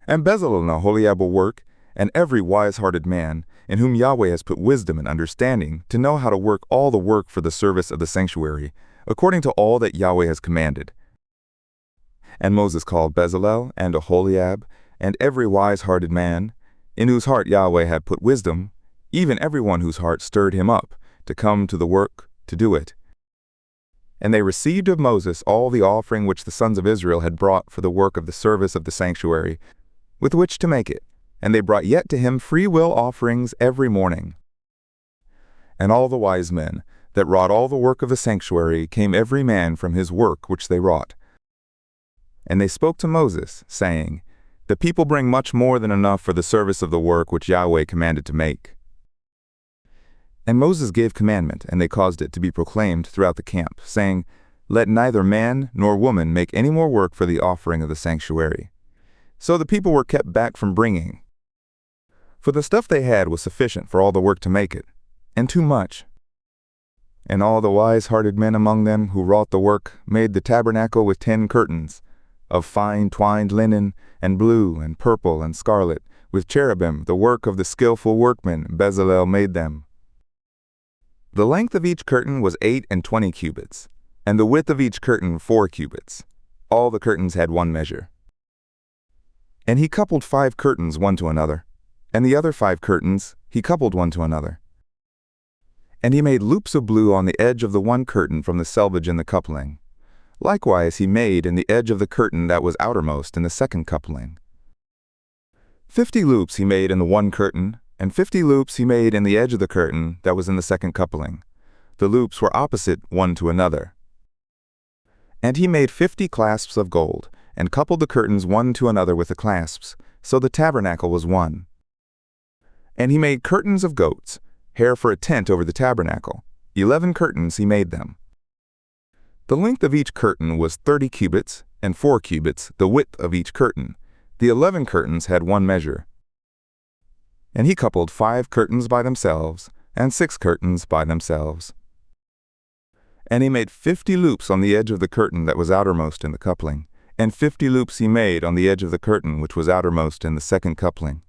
And Bezalel and Aholiab will work, and every wise-hearted man, in whom Yahweh has put wisdom and understanding, to know how to work all the work for the service of the sanctuary, according to all that Yahweh has commanded. And Moses called Bezalel and Aholiab, and every wise-hearted man, in whose heart Yahweh had put wisdom, even everyone whose heart stirred him up, to come to the work, to do it. And they received of Moses all the offering which the sons of Israel had brought for the work of the service of the sanctuary, with which to make it. And they brought yet to him freewill offerings every morning. And all the wise men that wrought all the work of the sanctuary came every man from his work which they wrought. And they spoke to Moses, saying, The people bring much more than enough for the service of the work which Yahweh commanded to make. And Moses gave commandment, and they caused it to be proclaimed throughout the camp, saying, Let neither man nor woman make any more work for the offering of the sanctuary. So the people were kept back from bringing. For the stuff they had was sufficient for all the work to make it, and too much. And all the wise-hearted men among them who wrought the work made the tabernacle with 10 curtains, of fine twined linen, and blue, and purple, and scarlet, with cherubim, the work of the skillful workman Bezalel made them. The length of each curtain was 28 cubits, and the width of each curtain 4 cubits. All the curtains had one measure. And he coupled 5 curtains one to another, and the other 5 curtains he coupled one to another. And he made loops of blue on the edge of the one curtain from the selvage in the coupling. Likewise he made in the edge of the curtain that was outermost in the second coupling. 50 loops he made in the one curtain, and 50 loops he made in the edge of the curtain that was in the second coupling. The loops were opposite one to another. And he made 50 clasps of gold, and coupled the curtains one to another with the clasps, so the tabernacle was one. And he made curtains of goats, hair for a tent over the tabernacle. 11 curtains he made them. The length of each curtain was 30 cubits, and 4 cubits the width of each curtain. The 11 curtains had one measure. And he coupled 5 curtains by themselves, and 6 curtains by themselves. And he made 50 loops on the edge of the curtain that was outermost in the coupling, and 50 loops he made on the edge of the curtain which was outermost in the second coupling.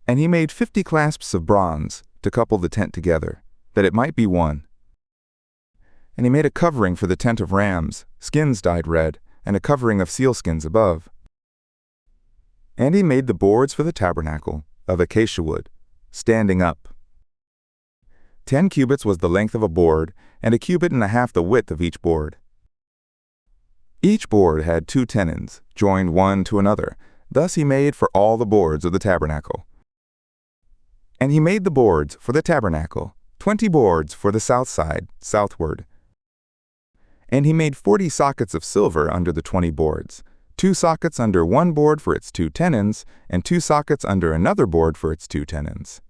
And he made 50 clasps of bronze to couple the tent together, that it might be one. And he made a covering for the tent of rams, skins dyed red, and a covering of sealskins above. And he made the boards for the tabernacle of acacia wood, standing up. 10 cubits was the length of a board, and 1.5 cubits the width of each board. Each board had 2 tenons, joined one to another. Thus he made for all the boards of the tabernacle. And he made the boards for the tabernacle, 20 boards for the south side, southward. And he made 40 sockets of silver under the 20 boards, 2 sockets under one board for its 2 tenons, and 2 sockets under another board for its 2 tenons.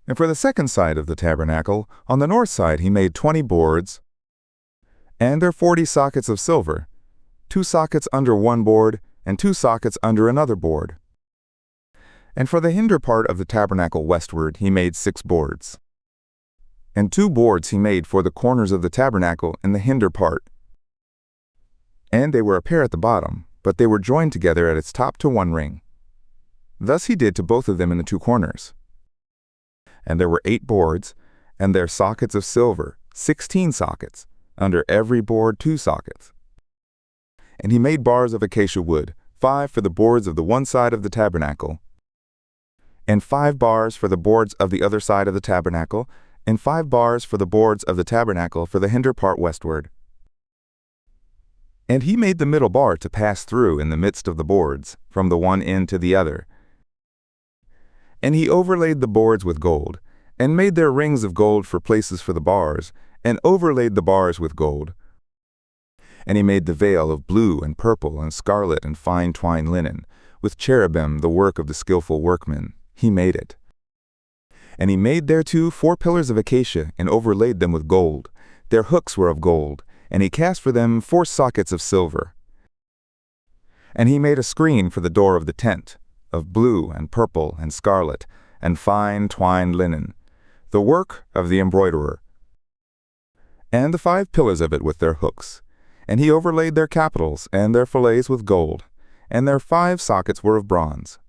And for the second side of the tabernacle, on the north side he made 20 boards, and their 40 sockets of silver, 2 sockets under one board, and 2 sockets under another board. And for the hinder part of the tabernacle westward he made 6 boards. And 2 boards he made for the corners of the tabernacle in the hinder part. And they were a pair at the bottom, but they were joined together at its top to one ring. Thus he did to both of them in the 2 corners. And there were 8 boards, and their sockets of silver, 16 sockets, under every board 2 sockets. And he made bars of acacia wood, 5 for the boards of the one side of the tabernacle, and 5 bars for the boards of the other side of the tabernacle, and 5 bars for the boards of the tabernacle for the hinder part westward. And he made the middle bar to pass through in the midst of the boards, from the one end to the other. And he overlaid the boards with gold, and made their rings of gold for places for the bars, and overlaid the bars with gold. And he made the veil of blue and purple and scarlet and fine twined linen, with cherubim the work of the skillful workman. He made it. And he made thereto 4 pillars of acacia, and overlaid them with gold. Their hooks were of gold, and he cast for them 4 sockets of silver. And he made a screen for the door of the tent, of blue and purple and scarlet, and fine twined linen, the work of the embroiderer. And the 5 pillars of it with their hooks. And he overlaid their capitals and their fillets with gold. and their 5 sockets were of bronze.